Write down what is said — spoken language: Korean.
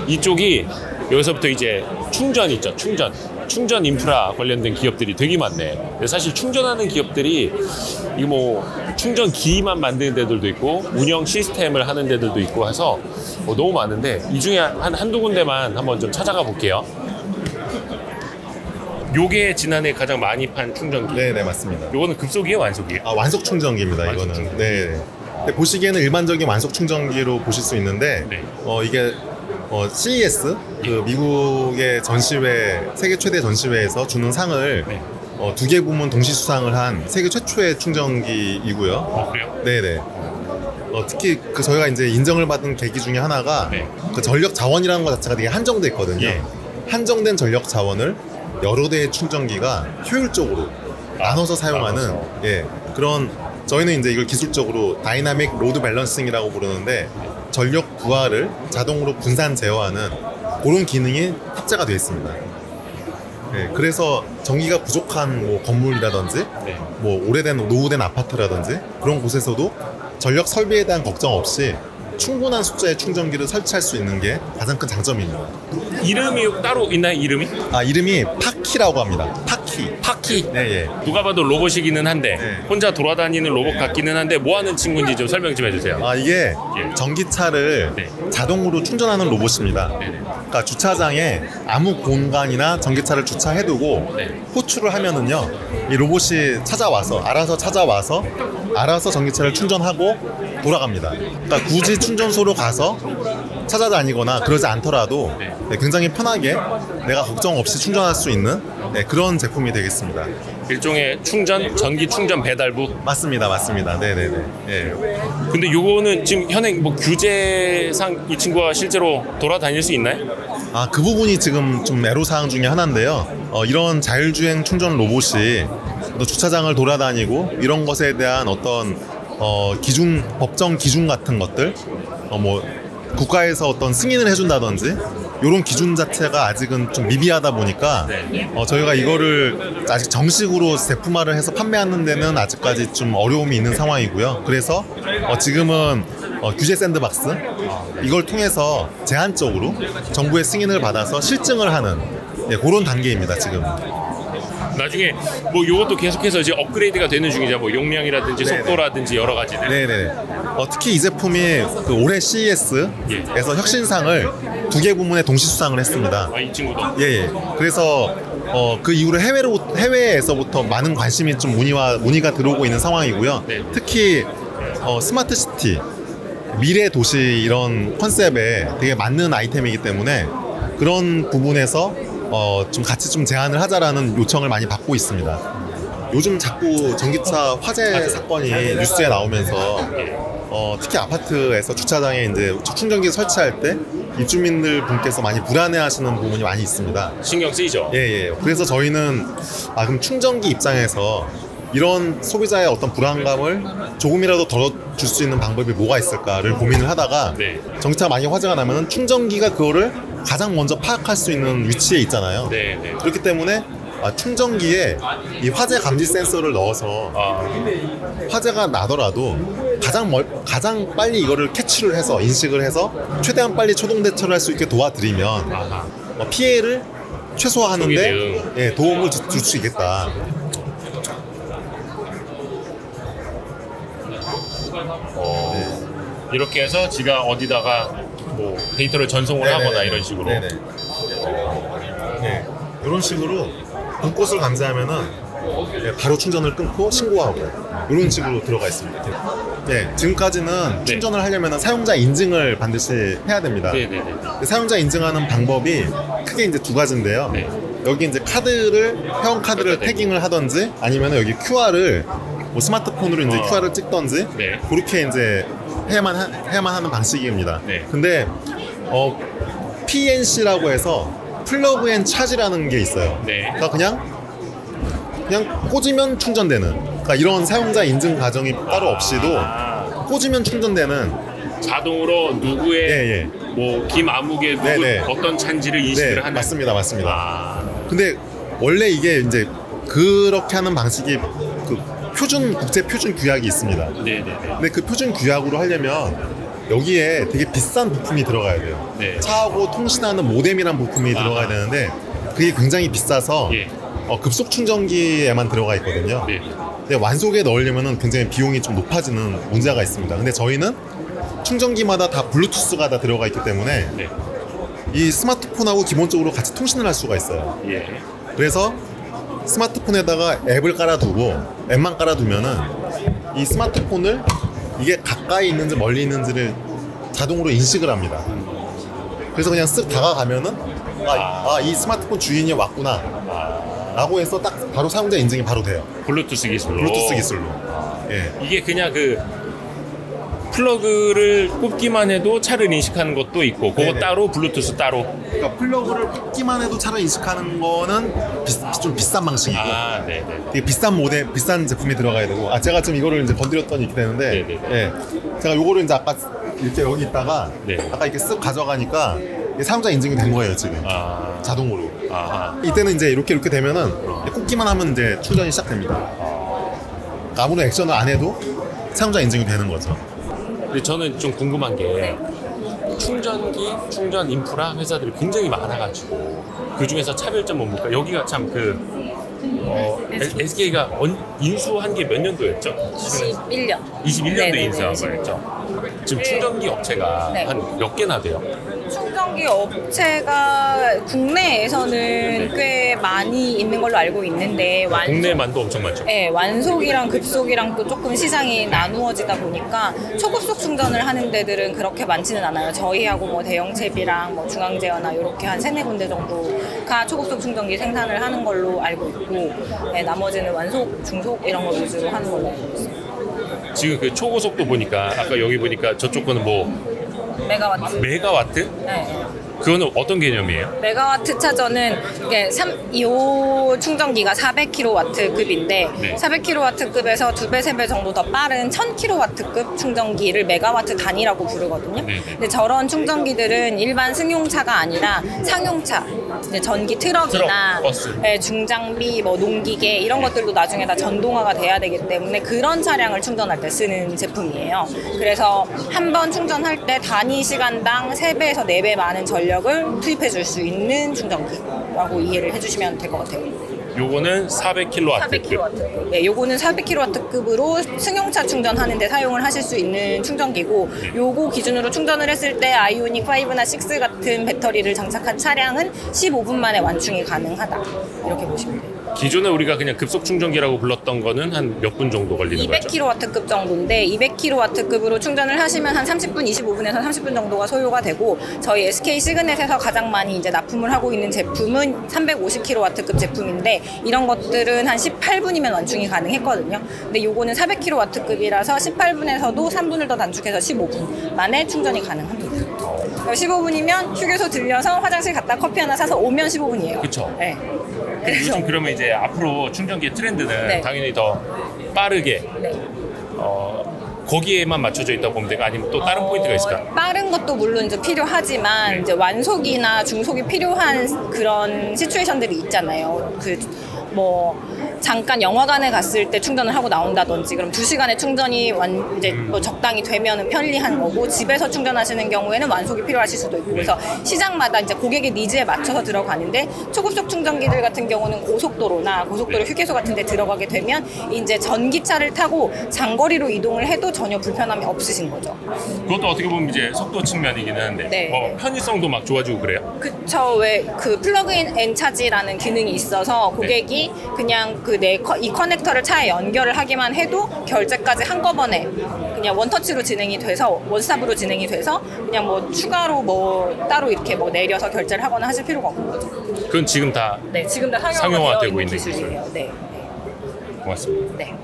이쪽이 여기서부터 이제 충전 있죠. 충전 인프라 관련된 기업들이 되게 많네. 근데 사실 충전하는 기업들이 이거 뭐 충전기만 만드는 데들도 있고 운영 시스템을 하는 데들도 있고 해서 너무 많은데 이 중에 한두 군데만 한번 좀 찾아가 볼게요. 요게 지난해 가장 많이 판 충전기. 네네, 맞습니다. 요거는 급속이에요, 완속이에요? 아, 완속 충전기입니다. 완속 이거는. 충전기. 네. 근데 보시기에는 일반적인 완속 충전기로 보실 수 있는데 네. 이게 CES 그 미국의 전시회, 세계 최대 전시회에서 주는 상을 네. 두 개 부문 동시 수상을 한 세계 최초의 충전기이고요. 그래요? 네네. 특히 그 저희가 이제 인정을 받은 계기 중에 하나가 네. 그 전력 자원이라는 것 자체가 되게 한정돼 있거든요. 예. 한정된 전력 자원을 여러 대의 충전기가 효율적으로 나눠서 사용하는 나눠서. 예, 그런, 저희는 이제 이걸 기술적으로 다이나믹 로드 밸런싱이라고 부르는데 전력 부하를 자동으로 분산 제어하는 그런 기능이 탑재가 되어 있습니다. 예, 그래서 전기가 부족한 뭐 건물이라든지 네. 뭐 오래된 노후된 아파트라든지 그런 곳에서도 전력 설비에 대한 걱정 없이 충분한 숫자의 충전기를 설치할 수 있는 게 가장 큰 장점입니다. 이름이 따로 있나요, 이름이? 아, 이름이 파키라고 합니다. 파키. 네, 예. 누가 봐도 로봇이기는 한데 네. 혼자 돌아다니는 로봇 같기는 한데 뭐 하는 친구인지 좀 설명 좀 해주세요. 아, 이게 예. 전기차를 네. 자동으로 충전하는 로봇입니다. 네네. 그러니까 주차장에 아무 공간이나 전기차를 주차해두고 네. 호출을 하면은요, 이 로봇이 알아서 전기차를 충전하고 돌아갑니다. 그러니까 굳이 충전소로 가서 찾아다니거나 그러지 않더라도 네. 굉장히 편하게 내가 걱정 없이 충전할 수 있는 그런 제품이 되겠습니다. 일종의 전기 충전 배달부. 맞습니다. 네네네. 예. 근데 요거는 지금 현행 뭐 규제상 이 친구가 실제로 돌아다닐 수 있나요? 아, 그 부분이 지금 좀 애로사항 중에 하나인데요. 이런 자율주행 충전 로봇이 또 주차장을 돌아다니고 이런 것에 대한 어떤 법정 기준 같은 것들, 뭐 국가에서 어떤 승인을 해준다든지 이런 기준 자체가 아직은 좀 미비하다 보니까 저희가 이거를 아직 정식으로 제품화를 해서 판매하는 데는 아직까지 좀 어려움이 있는 상황이고요. 그래서 지금은 규제 샌드박스 이걸 통해서 제한적으로 정부의 승인을 받아서 실증을 하는 그런 단계입니다, 지금. 나중에 뭐 요것도 계속해서 이제 업그레이드가 되는 중이죠. 뭐 용량이라든지 네네. 속도라든지 여러 가지들. 네네. 특히 이 제품이 그 올해 CES에서 혁신상을 두 개 부문에 동시 수상을 했습니다. 아, 이 친구도. 예. 그래서 그 이후로 해외에서부터 많은 관심이 좀 문의가 들어오고 있는 상황이고요. 네. 특히 스마트 시티, 미래 도시 이런 컨셉에 되게 맞는 아이템이기 때문에 그런 부분에서 좀 같이 좀 제안을 하자라는 요청을 많이 받고 있습니다. 요즘 자꾸 전기차 화재 사건이 뉴스에 나오면서 특히 아파트에서 주차장에 이제 충전기 설치할 때 입주민들 분께서 많이 불안해하시는 부분이 많이 있습니다. 신경 쓰이죠. 예. 그래서 저희는 그럼 충전기 입장에서 이런 소비자의 어떤 불안감을 조금이라도 덜어줄 수 있는 방법이 뭐가 있을까를 고민을 하다가 네. 전기차가 많이 화재가 나면은 충전기가 그거를 가장 먼저 파악할 수 있는 위치에 있잖아요. 네. 그렇기 때문에 충전기에 이 화재 감지 센서를 넣어서 화재가 나더라도 가장 빨리 이거를 캐치를 해서 인식을 해서 최대한 빨리 초동 대처를 할 수 있게 도와드리면 피해를 최소화하는데 도움을 줄 수 있겠다. 이렇게 해서 지가 어디다가 뭐 데이터를 전송을 하거나 이런 식으로. 네네. 이런 식으로 곳곳을 감지하면은 바로 충전을 끊고 신고하고 이런 식으로 들어가 있습니다. 지금까지는 충전을 하려면 사용자 인증을 반드시 해야 됩니다. 네네네. 사용자 인증하는 방법이 크게 이제 두 가지인데요. 네. 여기 이제 회원 카드를 태깅을 하든지 아니면 여기 QR을 뭐 스마트폰으로 이제 QR을 찍든지 그렇게 이제 해야만 하는 방식입니다. 근데 PNC라고 해서 플러그 앤 차지라는 게 있어요. 그러니까 그냥 꽂으면 충전되는, 그러니까 이런 사용자 인증 과정이 따로 없이도 꽂으면 충전되는, 자동으로 누구의 뭐 김아무개 어떤 차인지를 인식을 하는. 맞습니다. 근데 원래 이게 이제 그렇게 하는 방식이 국제 표준 규약이 있습니다. 근데 그 표준 규약으로 하려면 여기에 되게 비싼 부품이 들어가야 돼요. 네. 차하고 통신하는 모뎀이란 부품이 들어가야 되는데 그게 굉장히 비싸서 예. 급속 충전기에만 들어가 있거든요. 네. 근데 완속에 넣으려면 굉장히 비용이 좀 높아지는 문제가 있습니다. 근데 저희는 충전기마다 다 블루투스가 다 들어가 있기 때문에 네. 이 스마트폰하고 기본적으로 같이 통신을 할 수가 있어요. 예. 그래서 스마트폰에다가 앱을 깔아두고 앱만 깔아두면은 이 스마트폰을 이게 가까이 있는지 멀리 있는지를 자동으로 인식을 합니다. 그래서 그냥 쓱 다가가면은 이 스마트폰 주인이 왔구나 라고 해서 딱 바로 사용자 인증이 바로 돼요. 블루투스 기술로. 블루투스 기술로. 예. 이게 그냥 그 플러그를 꼽기만 해도 차를 인식하는 것도 있고 그거 네네. 따로 블루투스 따로. 그러니까 플러그를 꽂기만 해도 차를 인식하는 거는 좀 비싼 방식이고 아, 네, 네. 되게 비싼 모델, 비싼 제품이 들어가야 되고 제가 지금 이거를 이제 건드렸더니 이렇게 되는데 네네. 예. 제가 요거를 이제 아까 이렇게 여기 있다가 네. 아까 이렇게 쓱 가져가니까 이게 사용자 인증이 된 거예요 지금 자동으로. 이때는 이제 이렇게 되면은 꽂기만 하면 이제 충전이 시작됩니다. 아무런 액션을 안 해도 사용자 인증이 되는 거죠. 근데 저는 좀 궁금한 게 충전기, 충전 인프라 회사들이 굉장히 많아가지고 그 중에서 차별점 뭡니까? 여기가 참 SK가 인수한 게 몇 년도였죠? 21년. 21년도에 네네네, 인수한 21년. 거였죠. 지금 충전기 업체가 네. 한 몇 개나 돼요? 충전기 업체가 국내에서는 꽤 많이 있는 걸로 알고 있는데 국내만도 엄청 많죠. 네, 완속이랑 급속이랑 또 조금 시장이 나누어지다 보니까 초급속 충전을 하는 데들은 그렇게 많지는 않아요. 저희하고 뭐 대형채비랑 뭐 중앙제어나 이렇게 한 3-4군데 정도가 초급속 충전기 생산을 하는 걸로 알고 있고 네, 나머지는 완속, 중속 이런 거 위주로 하는 걸로 알고 있어요. 지금 그 초고속도 보니까 아까 여기 보니까 저쪽 거는 뭐 메가와트. 메가와트? 네. 그거는 어떤 개념이에요? 메가와트 차저는 이게 이 충전기가 400kW급인데 네. 400kW급에서 2배, 3배 정도 더 빠른 1000kW급 충전기를 메가와트 단위라고 부르거든요. 네네. 근데 저런 충전기들은 일반 승용차가 아니라 상용차, 이제 전기 트럭이나 트럭, 버스. 중장비, 뭐 농기계 이런 것들도 나중에 다 전동화가 돼야 되기 때문에 그런 차량을 충전할 때 쓰는 제품이에요. 그래서 한 번 충전할 때 단위 시간당 3배에서 4배 많은 전력을 투입해 줄 수 있는 충전기라고 이해를 해주시면 될 것 같아요. 요거는 400kW. 400kW. 네, 요거는 400kW급으로 승용차 충전하는데 사용을 하실 수 있는 충전기고, 요거 기준으로 충전을 했을 때 아이오닉 5나 6 같은 배터리를 장착한 차량은 15분 만에 완충이 가능하다. 이렇게 보시면 돼요. 기존에 우리가 그냥 급속 충전기라고 불렀던 거는 한 몇 분 정도 걸리는 거죠? 200kW급 정도인데 200kW급으로 충전을 하시면 한 30분, 25분에서 30분 정도가 소요가 되고, 저희 SK 시그넷에서 가장 많이 이제 납품을 하고 있는 제품은 350kW급 제품인데 이런 것들은 한 18분이면 완충이 가능했거든요. 근데 요거는 400kW급이라서 18분에서도 3분을 더 단축해서 15분 만에 충전이 가능합니다. 15분이면 휴게소 들려서 화장실 갔다 커피 하나 사서 오면 15분이에요. 그쵸. 네. 요즘 그러면 이제 앞으로 충전기의 트렌드는 네. 당연히 더 빠르게 네. 거기에만 맞춰져 있다고 보면 되고 아니면 또 다른 포인트가 있을까? 빠른 것도 물론 이제 필요하지만 이제 완속이나 중속이 필요한 그런 시츄에이션들이 있잖아요. 뭐 잠깐 영화관에 갔을 때 충전을 하고 나온다든지, 그럼 2시간에 충전이 이제 뭐 적당히 되면은 편리한 거고, 집에서 충전하시는 경우에는 완속이 필요하실 수도 있고, 그래서 시장마다 이제 고객의 니즈에 맞춰서 들어가는데, 초급속 충전기들 같은 경우는 고속도로나 고속도로 휴게소 같은 데 들어가게 되면 이제 전기차를 타고 장거리로 이동을 해도 전혀 불편함이 없으신 거죠. 그것도 어떻게 보면 이제 속도 측면이기는 한데 네. 뭐 편의성도 막 좋아지고 그래요? 그쵸. 왜 그 플러그인 앤 차지라는 기능이 있어서 고객이 그냥 이 커넥터를 차에 연결을 하기만 해도 결제까지 한꺼번에 그냥 원터치로 진행이 돼서, 원스톱으로 진행이 돼서 그냥 뭐 추가로 뭐 따로 이렇게 뭐 내려서 결제를 하거나 하실 필요가 없는 거죠. 그건 지금 다 네, 지금 다 상용화되고 상용화되어 있는 있는 기술이에요. 네. 고맙습니다. 네.